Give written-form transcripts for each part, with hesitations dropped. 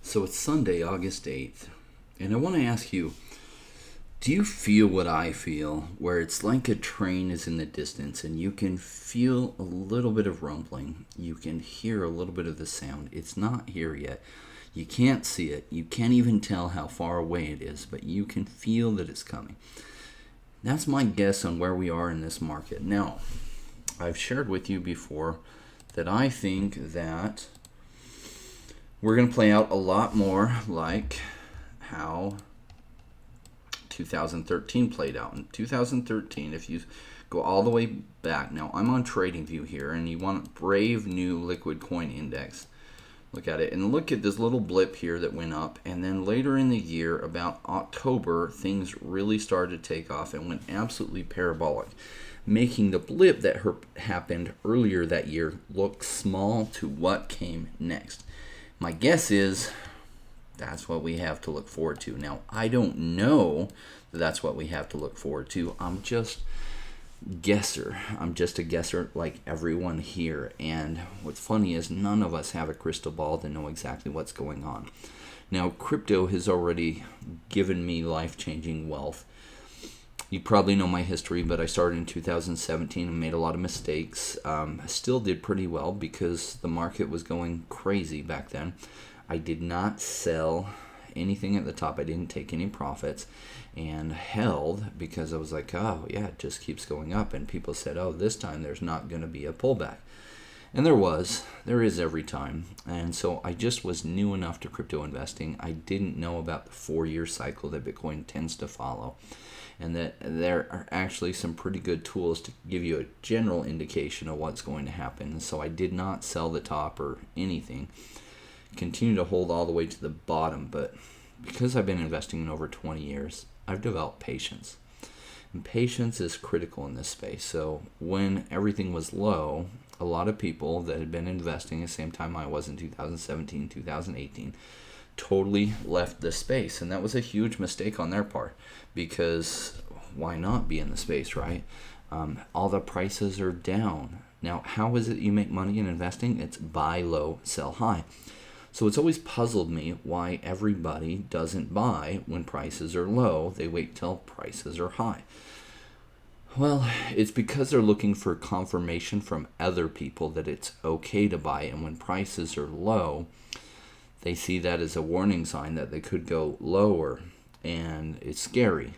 So it's Sunday, August 8th, and I want to ask you, do you feel what I feel, where it's like a train is in the distance and you can feel a little bit of rumbling, you can hear a little bit of the sound. It's not here yet. You can't see it. You can't even tell how far away it is, but you can feel that it's coming. That's my guess on where we are in this market. Now, I've shared with you before that I think that we're going to play out a lot more like how 2013 played out. In 2013, if you go all the way back, now I'm on TradingView here, and you want Brave New Liquid Coin Index. Look at it, and look at this little blip here that went up, and then later in the year, about October, things really started to take off and went absolutely parabolic, making the blip that happened earlier that year look small to what came next. My guess is that's what we have to look forward to. Now, I don't know that that's what we have to look forward to. I'm just a guesser like everyone here. And what's funny is none of us have a crystal ball to know exactly what's going on. Now, crypto has already given me life-changing wealth. You probably know my history, but I started in 2017 and made a lot of mistakes. I still did pretty well because the market was going crazy back then. I did not sell anything at the top. I didn't take any profits and held because I was like, oh, yeah, it just keeps going up. And people said, oh, this time there's not going to be a pullback. And there is every time. And so I just was new enough to crypto investing. I didn't know about the 4-year cycle that Bitcoin tends to follow, and that there are actually some pretty good tools to give you a general indication of what's going to happen. And so I did not sell the top or anything. Continue to hold all the way to the bottom, but because I've been investing in over 20 years, I've developed patience. And patience is critical in this space. So when everything was low, a lot of people that had been investing at the same time I was in 2017, 2018, totally left the space. And that was a huge mistake on their part, because why not be in the space, right? All the prices are down. Now, how is it you make money in investing? It's buy low, sell high. So it's always puzzled me why everybody doesn't buy when prices are low. They wait till prices are high. Well, it's because they're looking for confirmation from other people that it's okay to buy. And when prices are low, they see that as a warning sign that they could go lower. And it's scary.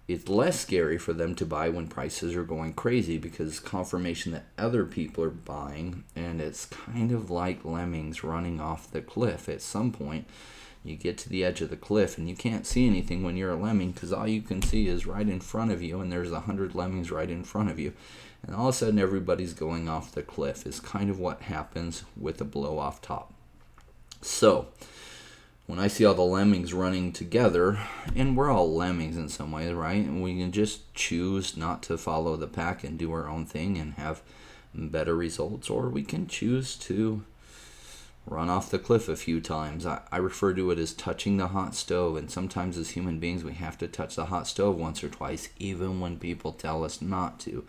It's less scary for them to buy when prices are going crazy, because confirmation that other people are buying, and it's kind of like lemmings running off the cliff. At some point, you get to the edge of the cliff, and you can't see anything when you're a lemming, because all you can see is right in front of you, and there's 100 lemmings right in front of you. And all of a sudden, everybody's going off the cliff. Is kind of what happens with a blow off top. So when I see all the lemmings running together, and we're all lemmings in some ways, right? And we can just choose not to follow the pack and do our own thing and have better results, or we can choose to run off the cliff a few times. I refer to it as touching the hot stove, and sometimes as human beings we have to touch the hot stove once or twice, even when people tell us not to.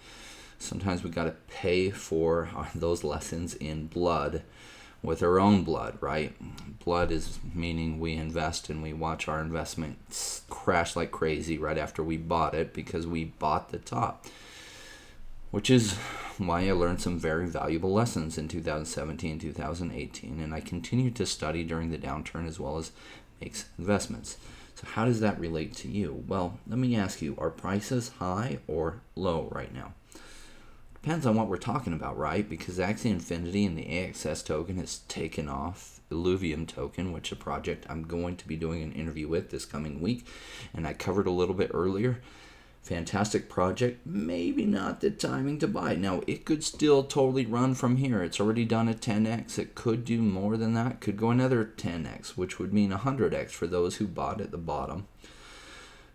Sometimes we got to pay for those lessons in blood, with our own blood, right? Blood is meaning we invest and we watch our investments crash like crazy right after we bought it, because we bought the top. Which is why I learned some very valuable lessons in 2017, 2018, and I continued to study during the downturn as well as make investments. So how does that relate to you? Well, let me ask you, are prices high or low right now? Depends on what we're talking about, right? Because Axie Infinity and the AXS token has taken off. Illuvium token, which is a project I'm going to be doing an interview with this coming week, and I covered a little bit earlier. Fantastic project, maybe not the timing to buy. Now, it could still totally run from here. It's already done a 10x. It could do more than that. Could go another 10x, which would mean 100x for those who bought at the bottom.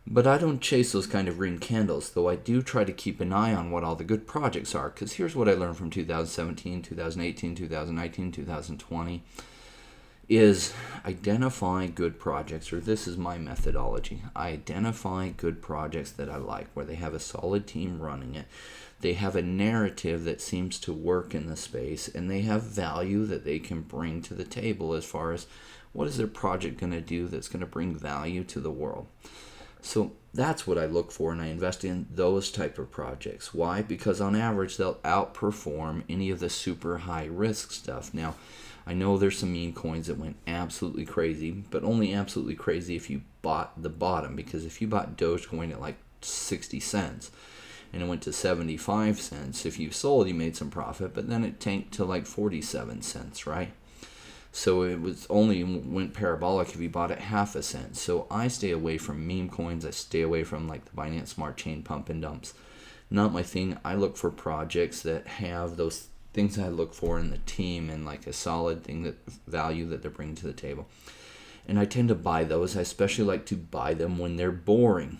But I don't chase those kind of green candles, though I do try to keep an eye on what all the good projects are, because here's what I learned from 2017, 2018, 2019, 2020, is identify good projects, or this is my methodology. I identify good projects that I like, where they have a solid team running it. They have a narrative that seems to work in the space, and they have value that they can bring to the table as far as what is their project going to do that's going to bring value to the world. So that's what I look for, and I invest in those type of projects. Why? Because on average, they'll outperform any of the super high risk stuff. Now, I know there's some meme coins that went absolutely crazy, but only absolutely crazy if you bought the bottom. Because if you bought Dogecoin at like 60 cents and it went to 75 cents, if you sold, you made some profit, but then it tanked to like 47 cents, right? So it was only went parabolic if you bought it half a cent. So I stay away from meme coins. I stay away from like the Binance Smart Chain pump and dumps. Not my thing. I look for projects that have those things I look for in the team and like a solid thing, that value that they're bringing to the table. And I tend to buy those. I especially like to buy them when they're boring.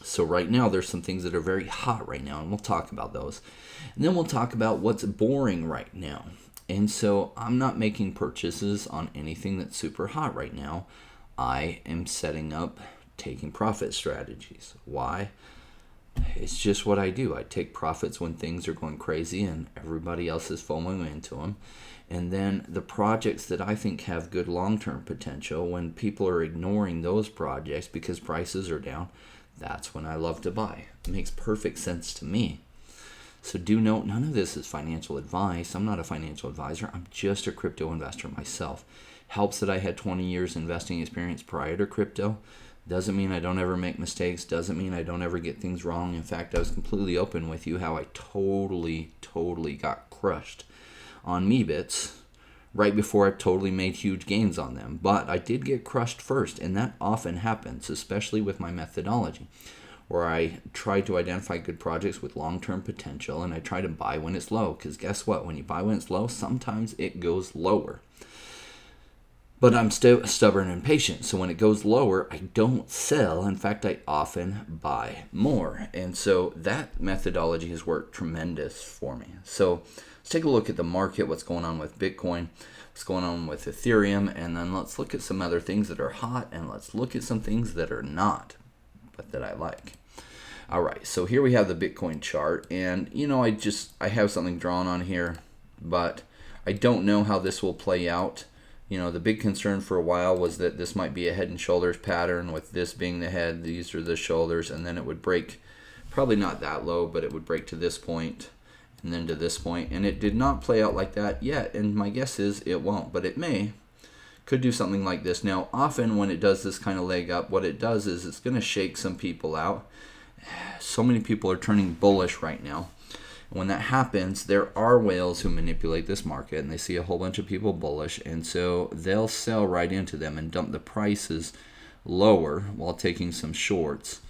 So right now there's some things that are very hot right now, and we'll talk about those. And then we'll talk about what's boring right now. And so I'm not making purchases on anything that's super hot right now. I am setting up taking profit strategies. Why? It's just what I do. I take profits when things are going crazy and everybody else is foaming into them. And then the projects that I think have good long-term potential, when people are ignoring those projects because prices are down, that's when I love to buy. It makes perfect sense to me. So do note, none of this is financial advice. I'm not a financial advisor. I'm just a crypto investor myself. Helps that I had 20 years investing experience prior to crypto. Doesn't mean I don't ever make mistakes. Doesn't mean I don't ever get things wrong. In fact, I was completely open with you how I totally got crushed on Meebits right before I totally made huge gains on them. But I did get crushed first, and that often happens, especially with my methodology, where I try to identify good projects with long-term potential, and I try to buy when it's low, because guess what? When you buy when it's low, sometimes it goes lower. But I'm still stubborn and patient, so when it goes lower, I don't sell. In fact, I often buy more. And so that methodology has worked tremendous for me. So let's take a look at the market, what's going on with Bitcoin, what's going on with Ethereum, and then let's look at some other things that are hot, and let's look at some things that are not, but that I like. All right, so here we have the Bitcoin chart, and I have something drawn on here, but I don't know how this will play out. The big concern for a while was that this might be a head and shoulders pattern, with this being the head, these are the shoulders, and then it would break, probably not that low, but it would break to this point and then to this point, and it did not play out like that yet, and my guess is it won't, but it could do something like this. Now, often when it does this kind of leg up, what it does is it's going to shake some people out. So many people are turning bullish right now. When that happens, there are whales who manipulate this market, and they see a whole bunch of people bullish, and so they'll sell right into them and dump the prices lower while taking some shorts.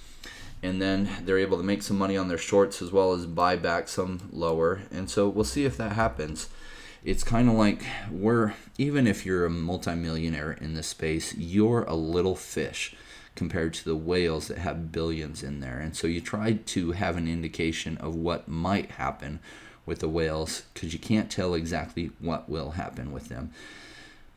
And then they're able to make some money on their shorts as well as buy back some lower. And so we'll see if that happens. It's kind of like even if you're a multimillionaire in this space, you're a little fish compared to the whales that have billions in there. And so you try to have an indication of what might happen with the whales, because you can't tell exactly what will happen with them,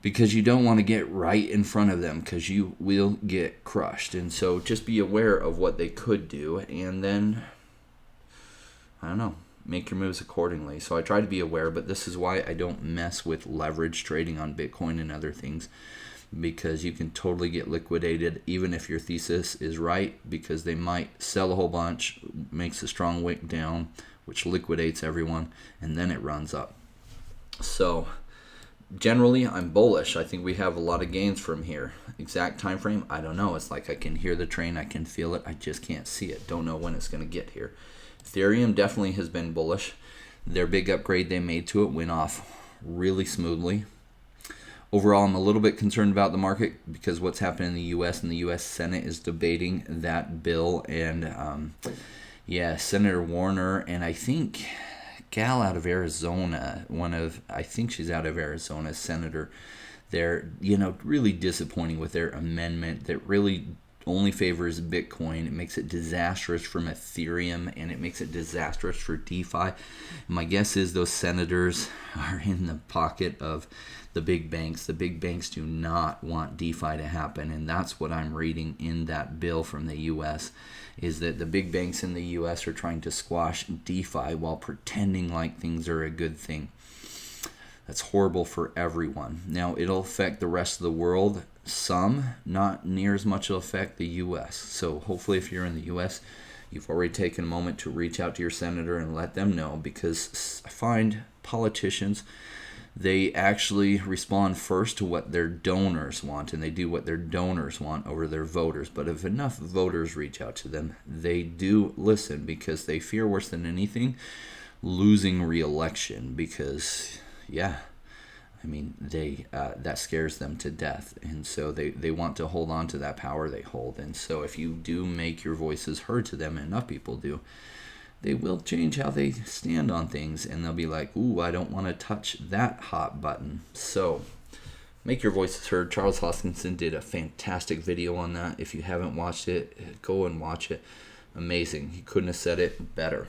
because you don't want to get right in front of them, because you will get crushed. And so just be aware of what they could do, and then, I don't know, make your moves accordingly. So I try to be aware, but this is why I don't mess with leverage trading on Bitcoin and other things, because you can totally get liquidated even if your thesis is right, because they might sell a whole bunch, makes a strong wick down, which liquidates everyone, and then it runs up. So generally, I'm bullish. I think we have a lot of gains from here. Exact time frame, I don't know. It's like I can hear the train, I can feel it, I just can't see it. Don't know when it's going to get here. Ethereum definitely has been bullish. Their big upgrade they made to it went off really smoothly. Overall, I'm a little bit concerned about the market because what's happening in the U.S. and the U.S. Senate is debating that bill. And, Senator Warner, and I think gal out of Arizona, I think she's out of Arizona, senator, they're, really disappointing with their amendment that really only favors Bitcoin. It makes it disastrous from Ethereum, and it makes it disastrous for DeFi. And my guess is those senators are in the pocket of the big banks. The big banks do not want DeFi to happen, and that's what I'm reading in that bill from the U.S., is that the big banks in the U.S. are trying to squash DeFi while pretending like things are a good thing. That's horrible for everyone. Now, it'll affect the rest of the world. Some, not near as much will affect the U.S. So hopefully if you're in the U.S., you've already taken a moment to reach out to your senator and let them know, because I find politicians, they actually respond first to what their donors want, and they do what their donors want over their voters. But if enough voters reach out to them, they do listen, because they fear worse than anything losing re-election, because yeah, I mean, that scares them to death, and so they want to hold on to that power they hold. And so if you do make your voices heard to them, and enough people do, they will change how they stand on things, and they'll be like, ooh, I don't want to touch that hot button. So make your voices heard. Charles Hoskinson did a fantastic video on that. If you haven't watched it, go and watch it. Amazing. He couldn't have said it better.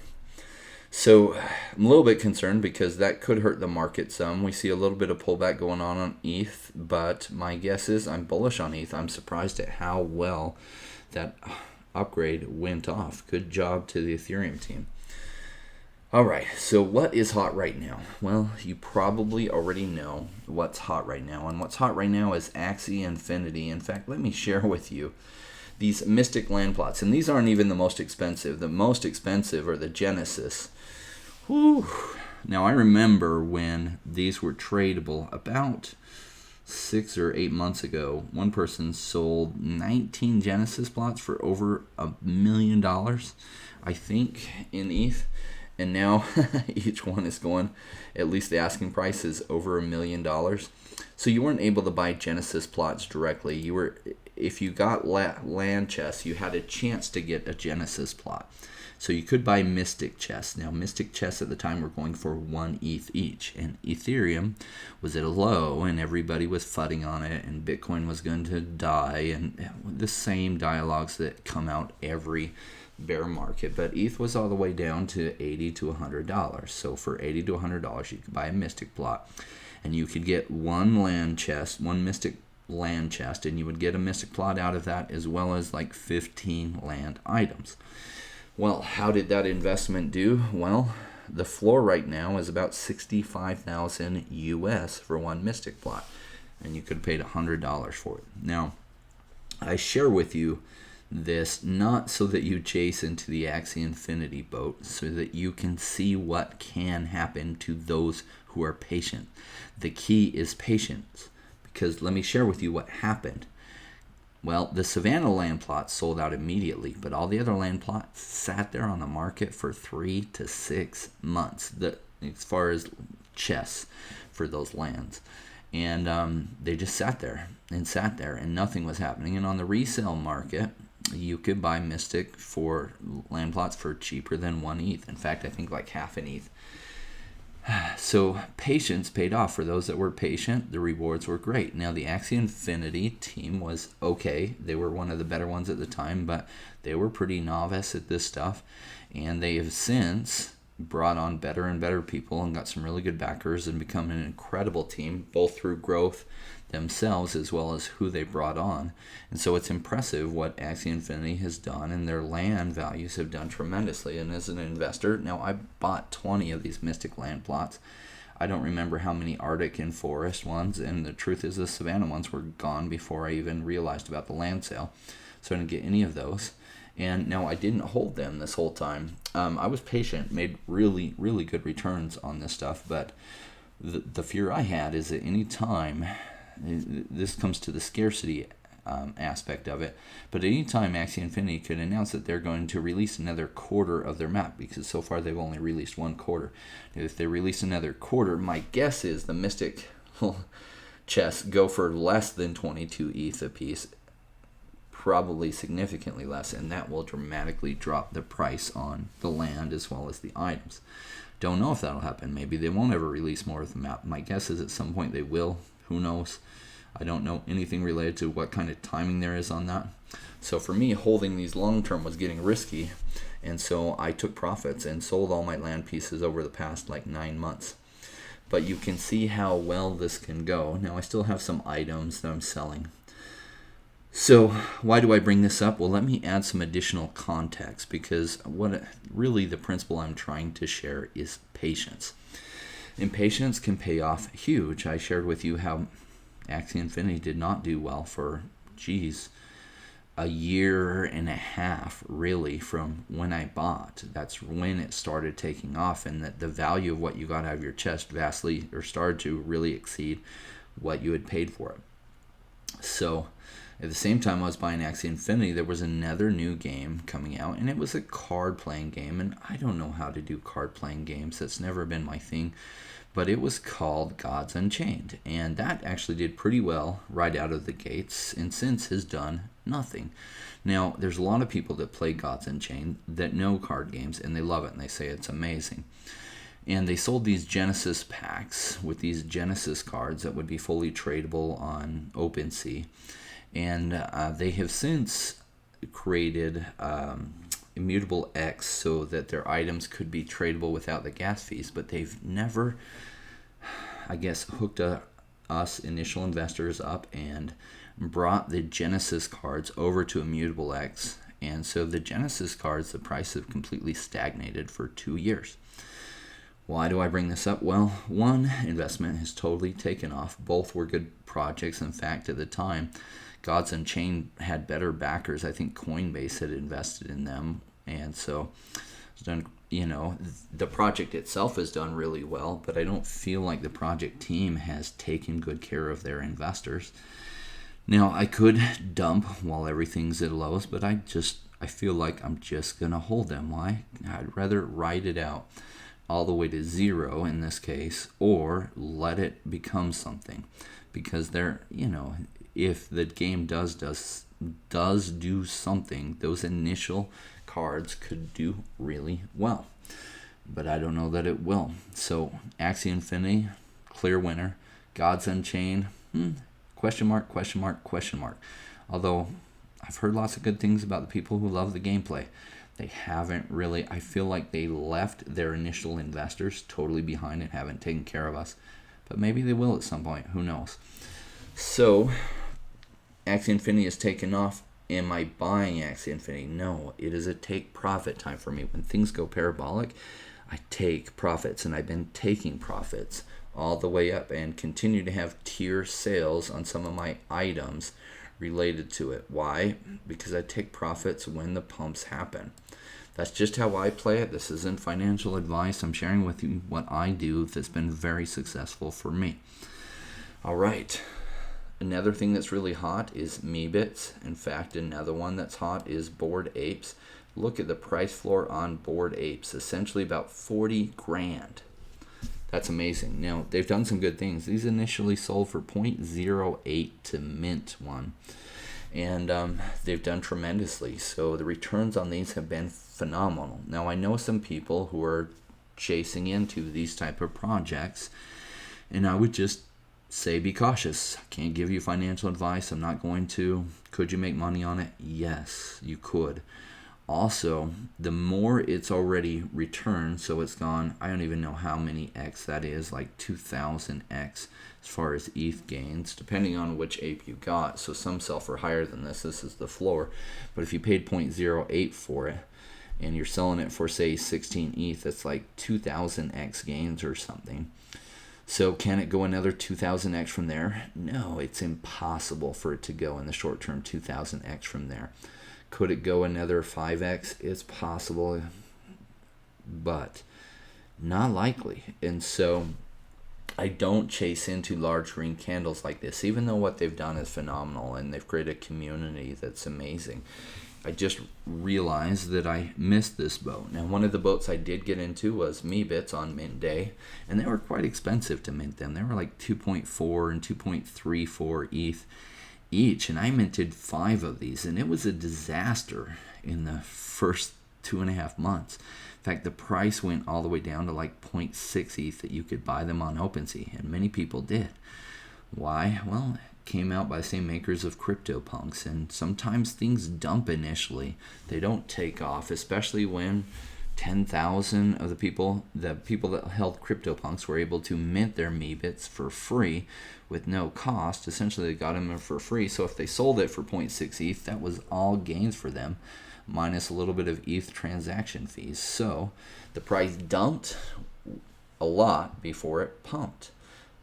So I'm a little bit concerned, because that could hurt the market some. We see a little bit of pullback going on ETH, but my guess is I'm bullish on ETH. I'm surprised at how well that upgrade went off. Good job to the Ethereum team. All right, so what is hot right now? Well, you probably already know what's hot right now, and what's hot right now is Axie Infinity. In fact, let me share with you these Mystic land plots, and these aren't even the most expensive. The most expensive are the Genesis. Whew. Now, I remember when these were tradable about 6 or 8 months ago, one person sold 19 Genesis plots for over $1 million, I think, in ETH. And now each one is going, at least the asking price is over $1 million. So you weren't able to buy Genesis plots directly. You were, if you got land chests, you had a chance to get a Genesis plot. So you could buy Mystic chests. Now, Mystic chests at the time were going for 1 ETH each, and Ethereum was at a low, and everybody was fudding on it, and Bitcoin was going to die, and the same dialogues that come out every bear market. But ETH was all the way down to $80 to $100. So for $80 to $100, you could buy a Mystic plot, and you could get one land chest, one Mystic land chest, and you would get a Mystic plot out of that, as well as like 15 land items. Well, how did that investment do? Well, the floor right now is about $65,000 US for one Mystic plot, and you could have paid $100 for it. Now, I share with you this not so that you chase into the Axie Infinity boat, so that you can see what can happen to those who are patient. The key is patience, because let me share with you what happened. Well, the Savannah land plot sold out immediately, but all the other land plots sat there on the market for 3 to 6 months, as far as chests for those lands. And they just sat there, and nothing was happening. And on the resale market, you could buy Mystic for land plots for cheaper than 1 ETH. In fact, I think like half an ETH. So patience paid off. For those that were patient, the rewards were great. Now, the Axie Infinity team was okay. They were one of the better ones at the time, but they were pretty novice at this stuff. And they have since brought on better and better people and got some really good backers and become an incredible team, both through growth themselves as well as who they brought on. And so it's impressive what Axie Infinity has done, and their land values have done tremendously. And as an investor, now I bought 20 of these Mystic land plots. I don't remember how many Arctic and Forest ones, and the truth is the Savannah ones were gone before I even realized about the land sale, so I didn't get any of those. And now I didn't hold them this whole time. I was patient, made really, really good returns on this stuff, but the fear I had is that any time, this comes to the scarcity aspect of it, but any time Axie Infinity could announce that they're going to release another quarter of their map, because so far they've only released 1 quarter. If they release another quarter, my guess is the Mystic chests go for less than 22 ETH a piece, probably significantly less, and that will dramatically drop the price on the land as well as the items. Don't know if that'll happen. Maybe they won't ever release more of the map. My guess is at some point they will. Who knows? I don't know anything related to what kind of timing there is on that. So for me, holding these long term was getting risky, and so I took profits and sold all my land pieces over the past like 9 months. But you can see how well this can go. Now I still have some items that I'm selling. So why do I bring this up? Well, let me add some additional context, because really the principle I'm trying to share is patience. And patience can pay off huge. I shared with you how Axie Infinity did not do well for, a year and a half, really, from when I bought. That's when it started taking off, and that the value of what you got out of your chest vastly, or started to really exceed what you had paid for it. So at the same time I was buying Axie Infinity, there was another new game coming out, and it was a card playing game, and I don't know how to do card playing games. That's never been my thing. But it was called Gods Unchained, and that actually did pretty well right out of the gates, and since has done nothing. Now, there's a lot of people that play Gods Unchained that know card games, and they love it, and they say it's amazing. And they sold these Genesis packs with these Genesis cards that would be fully tradable on OpenSea. And they have since created Immutable X so that their items could be tradable without the gas fees, but they've never, I guess, hooked us initial investors up and brought the Genesis cards over to Immutable X. And so the Genesis cards, the price have completely stagnated for 2 years. Why do I bring this up? Well, one investment has totally taken off. Both were good projects. In fact, at the time, Gods Unchained had better backers. I think Coinbase had invested in them, and so it's done. The project itself has done really well, but I don't feel like the project team has taken good care of their investors. Now, I could dump while everything's at lows, but I feel like I'm just gonna hold them. Why? I'd rather ride it out all the way to zero in this case, or let it become something, because they're, if the game does do something, those initial cards could do really well, but I don't know that it will. So Axie Infinity, clear winner. Gods Unchained, question mark. Although I've heard lots of good things about the people who love the gameplay. They haven't really, I feel like they left their initial investors totally behind and haven't taken care of us, but maybe they will at some point, who knows. So Axie Infinity has taken off. Am I buying Axie Infinity? No, it is a take profit time for me. When things go parabolic, I take profits, and I've been taking profits all the way up and continue to have tier sales on some of my items related to it. Why? Because I take profits when the pumps happen. That's just how I play it. This isn't financial advice. I'm sharing with you what I do that's been very successful for me. All right. Another thing that's really hot is Meebits. In fact, another one that's hot is Bored Apes. Look at the price floor on Bored Apes. Essentially about 40 grand. That's amazing. Now, they've done some good things. These initially sold for 0.08 to mint one. And they've done tremendously. So the returns on these have been phenomenal. Now, I know some people who are chasing into these type of projects, and I would just say be cautious. I can't give you financial advice. I'm not going to. Could you make money on it? Yes, you could. Also, the more it's already returned, so it's gone, I don't even know how many X that is, like 2,000X as far as ETH gains, depending on which ape you got. So some sell for higher than this. This is the floor. But if you paid 0.08 for it, and you're selling it for, say, 16 ETH, that's like 2,000X gains or something. So can it go another 2,000X from there? No, it's impossible for it to go in the short term 2,000X from there. Could it go another 5X? It's possible, but not likely. And so I don't chase into large green candles like this, even though what they've done is phenomenal and they've created a community that's amazing. I just realized that I missed this boat. Now, one of the boats I did get into was Meebits on mint day, and they were quite expensive to mint them. They were like 2.4 and 2.34 ETH each, and I minted 5 of these, and it was a disaster in the first 2.5 months. In fact, the price went all the way down to like 0.6 ETH that you could buy them on OpenSea, and many people did. Why? Well, came out by the same makers of CryptoPunks, and sometimes things dump initially. They don't take off, especially when 10,000 of the people that held CryptoPunks were able to mint their Meebits for free with no cost. Essentially, they got them for free. So if they sold it for 0.6 ETH, that was all gains for them, minus a little bit of ETH transaction fees. So the price dumped a lot before it pumped.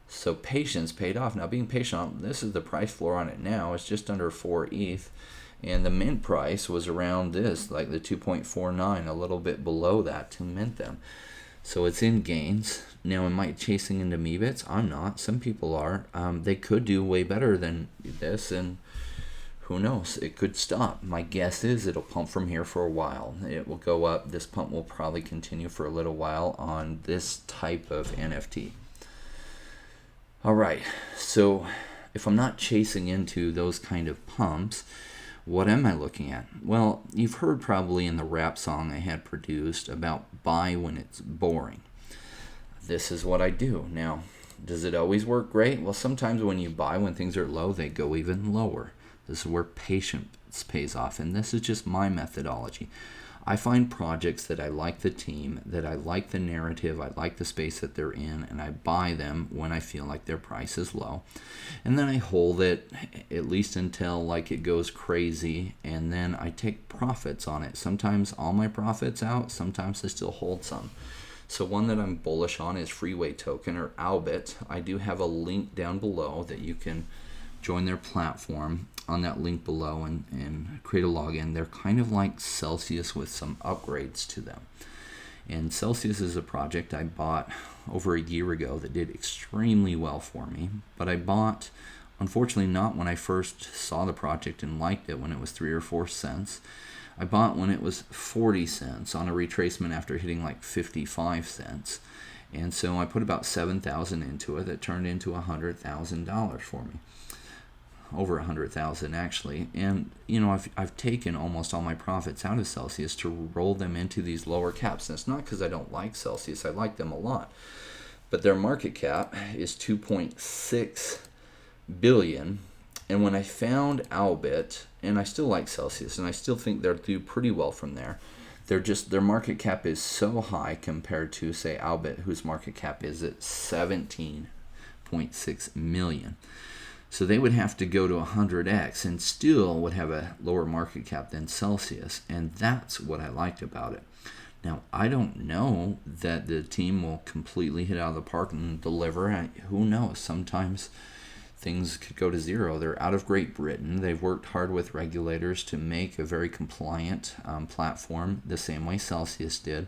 So patience paid off. Now, being patient, this is the price floor on it now. It's just under 4 ETH. And the mint price was around this, like the 2.49, a little bit below that to mint them. So it's in gains. Now, am I chasing into Meebits? I'm not. Some people are. They could do way better than this, and who knows? It could stop. My guess is it'll pump from here for a while. It will go up. This pump will probably continue for a little while on this type of NFT. All right, so if I'm not chasing into those kind of pumps, what am I looking at? Well, you've heard probably in the rap song I had produced about buy when it's boring. This is what I do. Now, does it always work great? Well, sometimes when you buy when things are low, they go even lower. This is where patience pays off, and this is just my methodology. I find projects that I like the team, that I like the narrative, I like the space that they're in, and I buy them when I feel like their price is low. And then I hold it at least until like it goes crazy, and then I take profits on it. Sometimes all my profits out, sometimes I still hold some. So one that I'm bullish on is Freeway Token, or Albit. I do have a link down below that you can join their platform on that link below and create a login. They're kind of like Celsius with some upgrades to them. And Celsius is a project I bought over a year ago that did extremely well for me. But I bought, unfortunately, not when I first saw the project and liked it, when it was 3 or 4 cents. I bought when it was 40 cents on a retracement after hitting like 55 cents. And so I put about $7,000 into it. That turned into $100,000 for me. Over 100,000 actually. And you know, I've taken almost all my profits out of Celsius to roll them into these lower caps. And it's not because I don't like Celsius. I like them a lot. But their market cap is 2.6 billion. And when I found Albit, and I still like Celsius, and I still think they'll do pretty well from there, their market cap is so high compared to, say, Albit, whose market cap is at 17.6 million. So they would have to go to 100x and still would have a lower market cap than Celsius. And that's what I liked about it. Now, I don't know that the team will completely hit out of the park and deliver. Who knows? Sometimes things could go to zero. They're out of Great Britain. They've worked hard with regulators to make a very compliant platform, the same way Celsius did.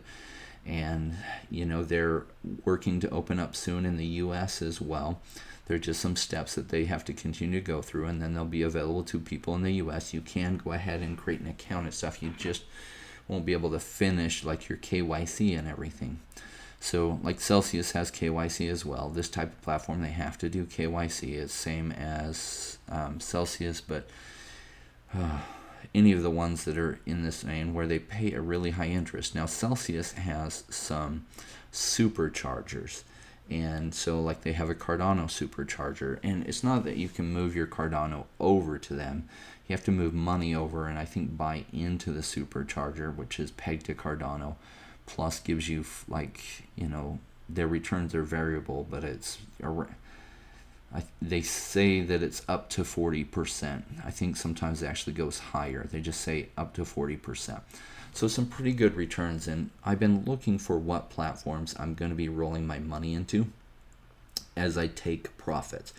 And, you know, they're working to open up soon in the U.S. as well. There are just some steps that they have to continue to go through, and then they'll be available to people in the U.S. You can go ahead and create an account and stuff. You just won't be able to finish like your KYC and everything. So like Celsius has KYC as well. This type of platform, they have to do KYC. It's same as Celsius, but any of the ones that are in this vein where they pay a really high interest. Now Celsius has some superchargers. And so like they have a Cardano supercharger, and it's not that you can move your Cardano over to them. You have to move money over and I think buy into the supercharger, which is pegged to Cardano, plus gives you like, you know, their returns are variable, but they say that it's up to 40%. I think sometimes it actually goes higher. They just say up to 40%. So some pretty good returns, and I've been looking for what platforms I'm going to be rolling my money into as I take profits.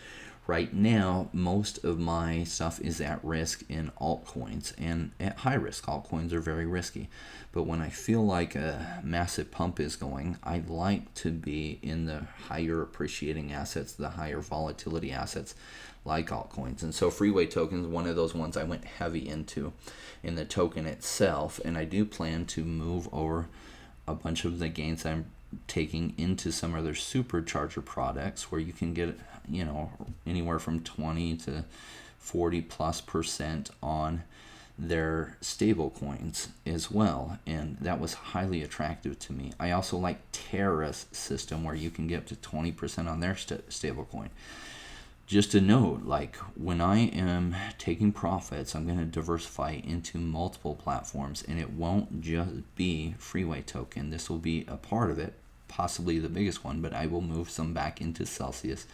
Right now, most of my stuff is at risk in altcoins, and at high risk. Altcoins are very risky. But when I feel like a massive pump is going, I like to be in the higher appreciating assets, the higher volatility assets like altcoins. And so Freeway Token is one of those ones I went heavy into in the token itself, and I do plan to move over a bunch of the gains I'm taking into some other supercharger products where you can get, you know, anywhere from 20 to 40+% on their stable coins as well, and that was highly attractive to me. I also like Terra's system where you can get up to 20% on their stable coin. just a note, like when I am taking profits, I'm going to diversify into multiple platforms, and it won't just be Freeway token. This will be a part of it, possibly the biggest one, but I will move some back into Celsius,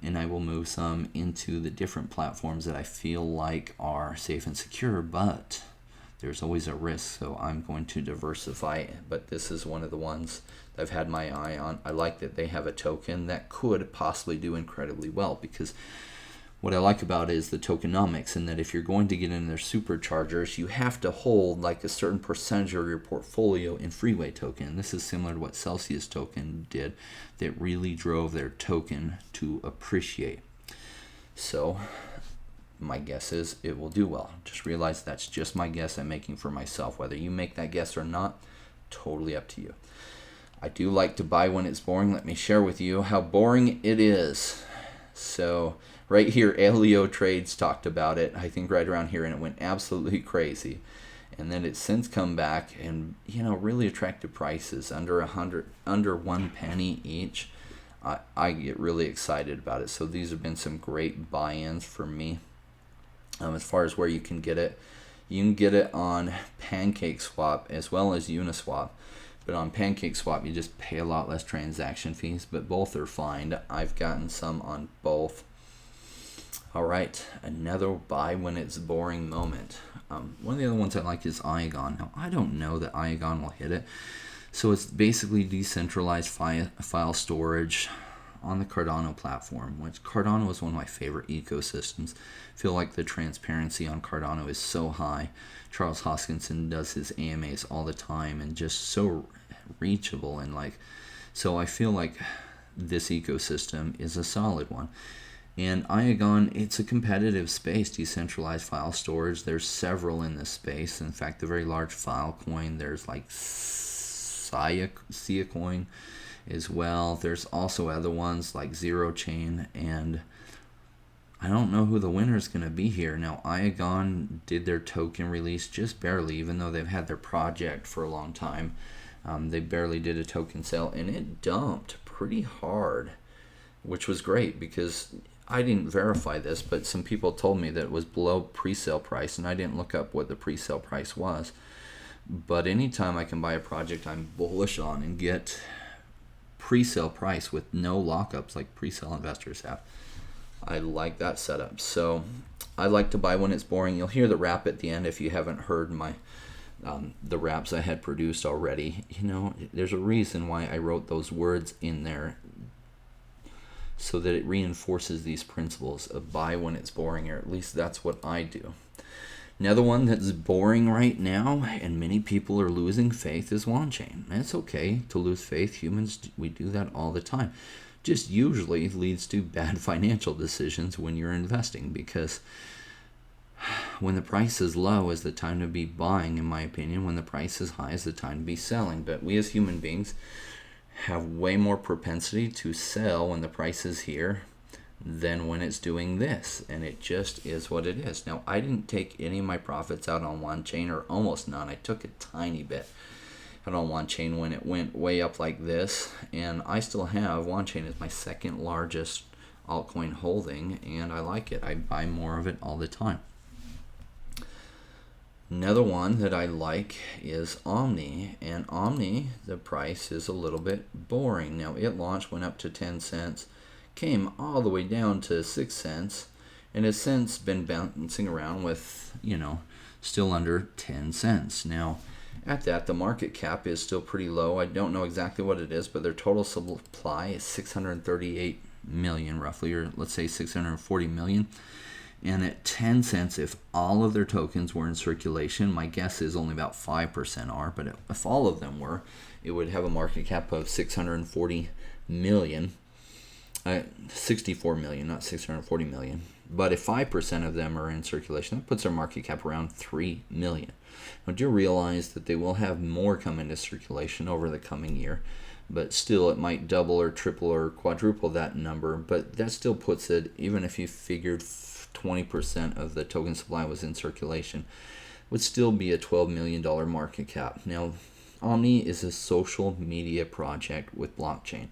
and I will move some into the different platforms that I feel like are safe and secure, but there's always a risk, so I'm going to diversify. But this is one of the ones that I've had my eye on. I like that they have a token that could possibly do incredibly well, because what I like about it is the tokenomics, and that if you're going to get in their superchargers, you have to hold like a certain percentage of your portfolio in Freeway token. This is similar to what Celsius token did, that really drove their token to appreciate. So my guess is it will do well. Just realize that's just my guess I'm making for myself. Whether you make that guess or not, totally up to you. I do like to buy when it's boring. Let me share with you how boring it is. So right here, Elio Trades talked about it, I think right around here, and it went absolutely crazy. And then it's since come back, and really attractive prices, under 1 penny each. I get really excited about it. So these have been some great buy-ins for me. As far as where you can get it on PancakeSwap as well as Uniswap. But on PancakeSwap, you just pay a lot less transaction fees, but both are fine. I've gotten some on both. All right, another buy when it's boring moment. One of the other ones I like is Iagon. Now, I don't know that Iagon will hit it. So it's basically decentralized file storage on the Cardano platform, which Cardano is one of my favorite ecosystems. I feel like the transparency on Cardano is so high. Charles Hoskinson does his AMAs all the time, and just so reachable, and so I feel like this ecosystem is a solid one. And Iagon, it's a competitive space, decentralized file storage. There's several in this space. In fact, the very large Filecoin, there's like Siacoin as well. There's also other ones like Zero Chain, and I don't know who the winner is going to be here. Now, Iagon did their token release just barely, even though they've had their project for a long time. They barely did a token sale, and it dumped pretty hard, which was great because I didn't verify this, but some people told me that it was below pre-sale price, and I didn't look up what the pre-sale price was. But anytime I can buy a project I'm bullish on and get pre-sale price with no lockups like pre-sale investors have, I like that setup. So I like to buy when it's boring. You'll hear the rap at the end if you haven't heard my the raps I had produced already. There's a reason why I wrote those words in there, so that it reinforces these principles of buy when it's boring, or at least that's what I do. Another one that's boring right now, and many people are losing faith, is on-chain. It's okay to lose faith. Humans, we do that all the time. Just usually leads to bad financial decisions when you're investing, because when the price is low is the time to be buying, in my opinion. When the price is high is the time to be selling. But we as human beings have way more propensity to sell when the price is here than when it's doing this, and it just is what it is. Now, I didn't take any of my profits out on on-chain, or almost none. I took a tiny bit out on on-chain when it went way up like this, and I still have on-chain as my second largest altcoin holding, and I like it. I buy more of it all the time. Another one that I like is Omni, and Omni, the price is a little bit boring. Now, it launched, went up to 10 cents, came all the way down to 6 cents, and has since been bouncing around with, still under 10 cents. Now, at that, the market cap is still pretty low. I don't know exactly what it is, but their total supply is 638 million roughly, or let's say 640 million. And at 10 cents, if all of their tokens were in circulation, my guess is only about 5% are, but if all of them were, it would have a market cap of 640 million. 64 million, not 640 million. But if 5% of them are in circulation, that puts our market cap around 3 million. Now, do you realize that they will have more come into circulation over the coming year? But still, it might double or triple or quadruple that number. But that still puts it, even if you figured 20% of the token supply was in circulation, would still be a $12 million market cap. Now, Omni is a social media project with blockchain,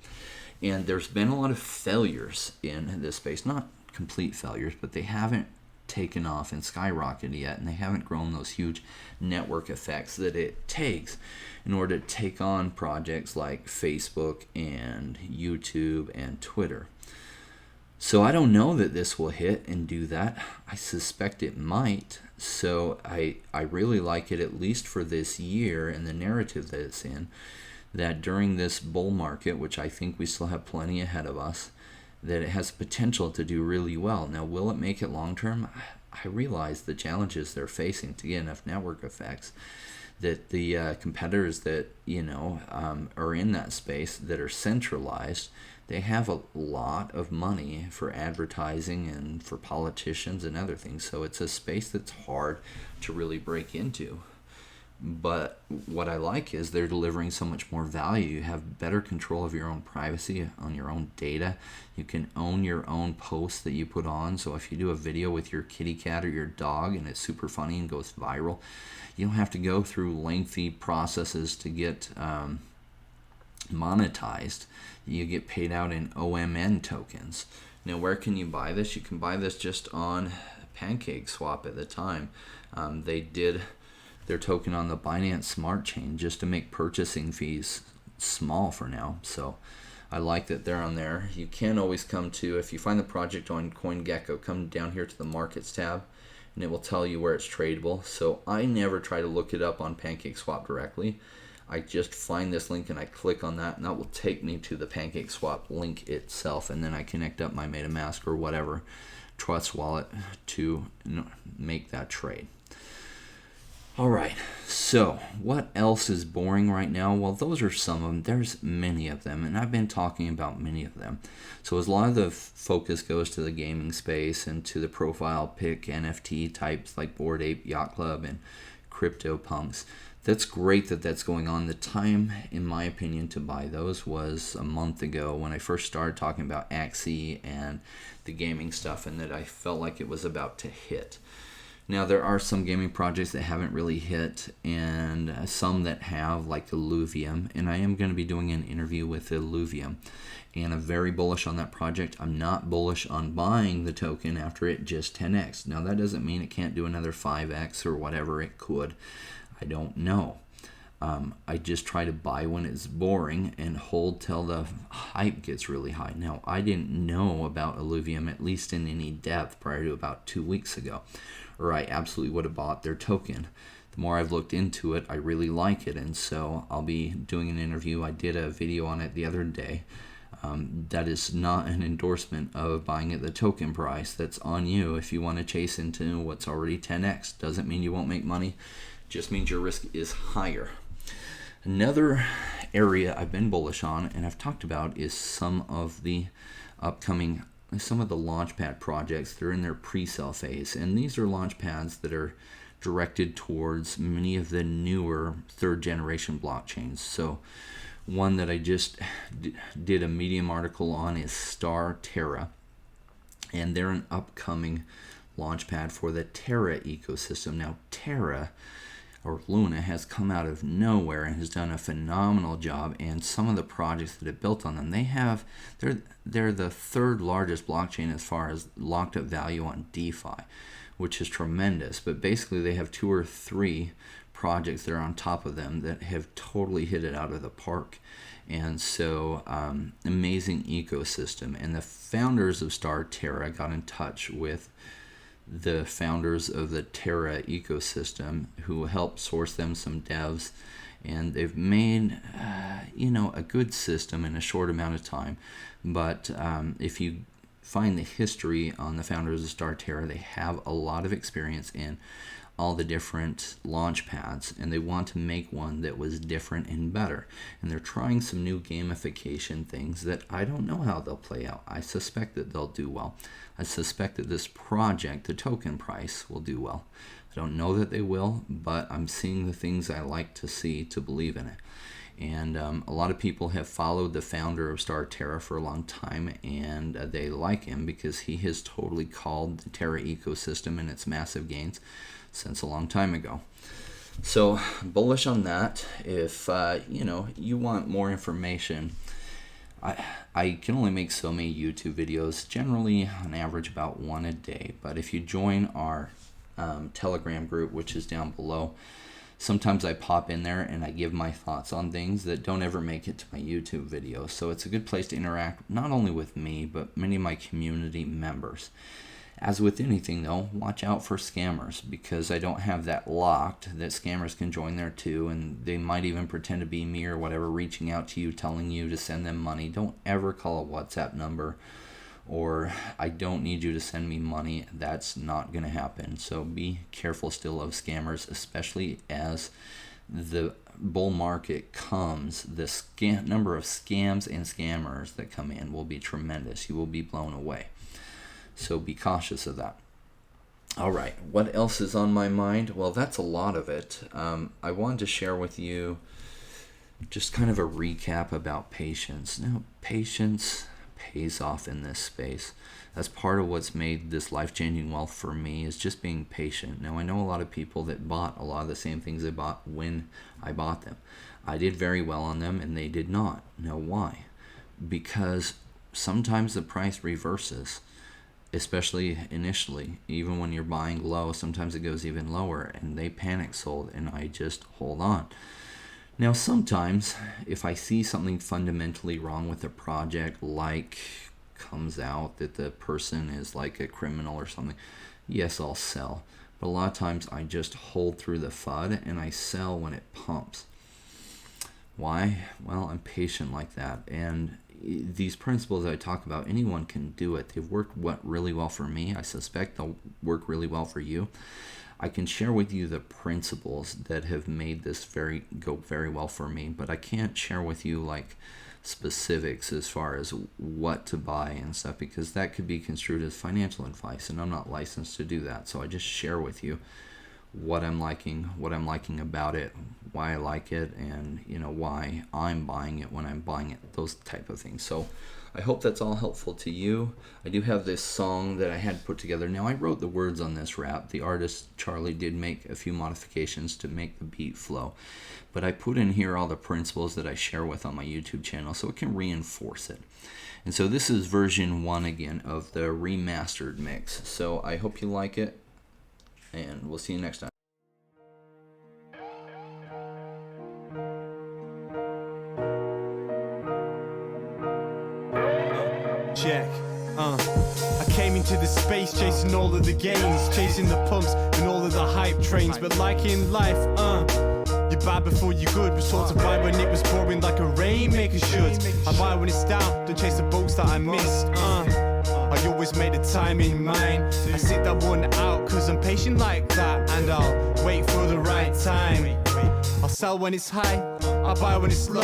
and there's been a lot of failures in this space. Not complete failures, but they haven't taken off and skyrocketed yet, and they haven't grown those huge network effects that it takes in order to take on projects like Facebook and YouTube and Twitter. So I don't know that this will hit and do that. I suspect it might. So I really like it, at least for this year and the narrative that it's in, that during this bull market, which I think we still have plenty ahead of us, that it has potential to do really well. Now, will it make it long term? I realize the challenges they're facing to get enough network effects, that the competitors that are in that space that are centralized, they have a lot of money for advertising and for politicians and other things. So it's a space that's hard to really break into. But what I like is they're delivering so much more value. You have better control of your own privacy on your own data. You can own your own posts that you put on. So if you do a video with your kitty cat or your dog and it's super funny and goes viral, you don't have to go through lengthy processes to get monetized. You get paid out in OMN tokens. Now, where can you buy this? You can buy this just on PancakeSwap at the time. They did their token on the Binance Smart Chain just to make purchasing fees small for now. So I like that they're on there. You can always come to, if you find the project on CoinGecko, come down here to the Markets tab, and it will tell you where it's tradable. So I never try to look it up on PancakeSwap directly. I just find this link and I click on that, and that will take me to the PancakeSwap link itself, and then I connect up my MetaMask or whatever Trust wallet to make that trade. All right, so what else is boring right now? Well, those are some of them. There's many of them, and I've been talking about many of them. So as a lot of the focus goes to the gaming space and to the profile pic NFT types like Bored Ape Yacht Club and CryptoPunks, that's great that that's going on. The time, in my opinion, to buy those was a month ago when I first started talking about Axie and the gaming stuff, and that I felt like it was about to hit. Now, there are some gaming projects that haven't really hit, and some that have, like Illuvium, and I am going to be doing an interview with Illuvium, and I'm very bullish on that project. I'm not bullish on buying the token after it just 10x. Now, that doesn't mean it can't do another 5x or whatever it could. I don't know. I just try to buy when it's boring and hold till the hype gets really high. Now, I didn't know about Illuvium, at least in any depth, prior to about 2 weeks ago, or I absolutely would have bought their token. The more I've looked into it, I really like it, and so I'll be doing an interview. I did a video on it the other day. That is not an endorsement of buying at the token price. That's on you if you want to chase into what's already 10x. Doesn't mean you won't make money, just means your risk is higher. Another area I've been bullish on and I've talked about is some of the launchpad projects. They're in their pre-sale phase, and these are launchpads that are directed towards many of the newer third generation blockchains. So one that I just did a Medium article on is Star Terra, and they're an upcoming launchpad for the Terra ecosystem. Now, Terra or Luna has come out of nowhere and has done a phenomenal job, and some of the projects that have built on them, they're the third largest blockchain as far as locked up value on DeFi, which is tremendous. But basically they have 2 or 3 projects that are on top of them that have totally hit it out of the park. And so amazing ecosystem. And the founders of Star Terra got in touch with the founders of the Terra ecosystem, who helped source them some devs, and they've made a good system in a short amount of time. But if you find the history on the founders of Star Terra, they have a lot of experience in all the different launch pads, and they want to make one that was different and better. And they're trying some new gamification things that I don't know how they'll play out. I suspect that they'll do well. I suspect that this project, the token price, will do well. I don't know that they will, but I'm seeing the things I like to see to believe in it. And a lot of people have followed the founder of Star Terra for a long time, and they like him because he has totally called the Terra ecosystem and its massive gains since a long time ago. So bullish on that. If you want more information, I can only make so many YouTube videos, generally on average about one a day. But if you join our Telegram group, which is down below, sometimes I pop in there and I give my thoughts on things that don't ever make it to my YouTube videos. So it's a good place to interact, not only with me, but many of my community members. As with anything though, watch out for scammers, because I don't have that locked, that scammers can join there too, and they might even pretend to be me or whatever, reaching out to you, telling you to send them money. Don't ever call a WhatsApp number, or I don't need you to send me money. That's not going to happen. So be careful still of scammers, especially as the bull market comes. The number of scams and scammers that come in will be tremendous. You will be blown away. So be cautious of that. All right, what else is on my mind? Well, that's a lot of it. I wanted to share with you just kind of a recap about patience. Now, patience pays off in this space. That's part of what's made this life-changing wealth for me, is just being patient. Now, I know a lot of people that bought a lot of the same things I bought when I bought them. I did very well on them, and they did not. Now, why? Because sometimes the price reverses, especially initially. Even when you're buying low, sometimes it goes even lower, and they panic sold, and I just hold on. Now, sometimes if I see something fundamentally wrong with a project, like comes out that the person is like a criminal or something, yes, I'll sell. But a lot of times I just hold through the FUD and I sell when it pumps. Why? Well, I'm patient like that. And these principles that I talk about, anyone can do it. They've worked really well for me. I suspect they'll work really well for you. I can share with you the principles that have made this go very well for me, but I can't share with you like specifics as far as what to buy and stuff, because that could be construed as financial advice, and I'm not licensed to do that. So I just share with you what I'm liking about it, why I like it, and why I'm buying it when I'm buying it, those type of things. So I hope that's all helpful to you. I do have this song that I had put together. Now, I wrote the words on this rap. The artist Charlie did make a few modifications to make the beat flow, but I put in here all the principles that I share with on my YouTube channel so it can reinforce it. And so this is version 1 again of the remastered mix. So I hope you like it, and we'll see you next time. Check. I came into the space chasing all of the gains, chasing the pumps and all of the hype trains. But like in life, you're bad before you're good. Was taught to buy when it was pouring like a rainmaker should. I buy when it's down, don't chase the boats that I missed. I always made the time in mind. I sit that one out cause I'm patient like that, and I'll wait for the right time. I'll sell when it's high, I'll buy when it's low.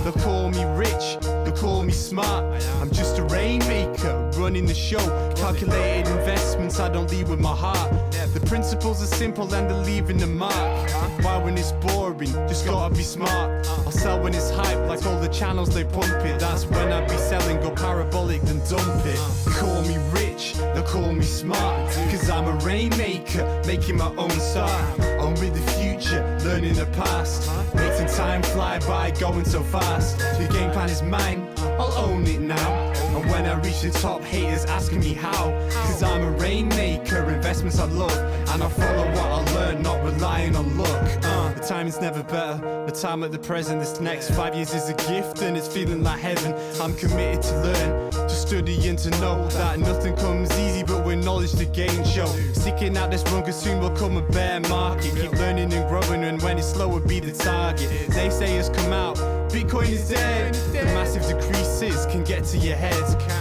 They'll call me rich, they'll call me smart. I'm just a rainmaker, running the show. Calculated investments, I don't lead with my heart. The principles are simple and they're leaving the mark. Buy when it's boring, just gotta be smart. I'll sell when it's hype, like all the channels they pump it. That's when I be selling, go parabolic then dump it. They call me rich, they'll call me smart, cause I'm a rainmaker, making my own start. On with the future, learning the past, making time fly by, going so fast. The game plan is mine, I'll own it now. And when I reach the top, haters asking me how, cause I'm a rainmaker, investments I love, and I follow what I learn, not relying on luck. The time is never better, the time at the present. This next 5 years is a gift and it's feeling like heaven. I'm committed to learn, to study and to know that nothing comes easy, but with knowledge to gain show. Sticking out this run cause soon will come a bear market. Keep learning and growing, and when it's slow will be the target. Naysayers come out, Bitcoin is dead. The massive decreases can get to your head.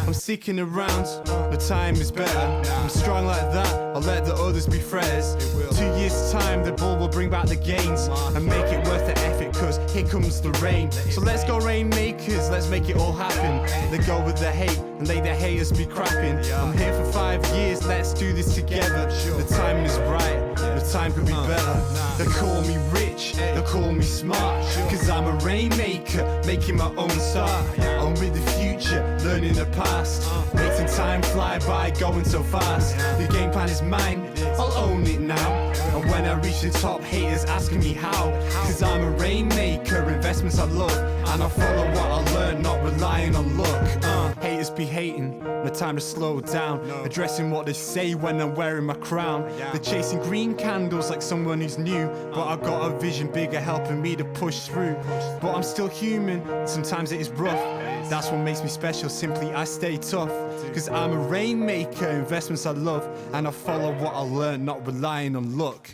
I'm sticking around, the time is better. I'm strong like that, I'll let the others be friends. 2 years time, the bull will bring back the gains and make it worth the effort, cause here comes the rain. So let's go rainmakers, let's make it all happen. Let go with the hate and let the haters be crapping. I'm here for 5 years, let's do this together. The timing is right, the time could be better. They call me rich, they call me smart, cause I'm a rainmaker, making my own start. on with the future, learning the past, making time fly by, going so fast. The game plan is mine, I'll own it now. And when I reach the top, haters asking me how. Cause I'm a rainmaker, investments I love, and I follow what I learn, not relying on luck. Haters be hating, no time to slow down, addressing what they say when I'm wearing my crown. They're chasing green candles like someone who's new, but I got a vision bigger helping me to push through. But I'm still human, sometimes it is rough. That's what makes me special, simply I stay tough. Cause I'm a rainmaker, investments I love, and I follow what I learn, not relying on luck.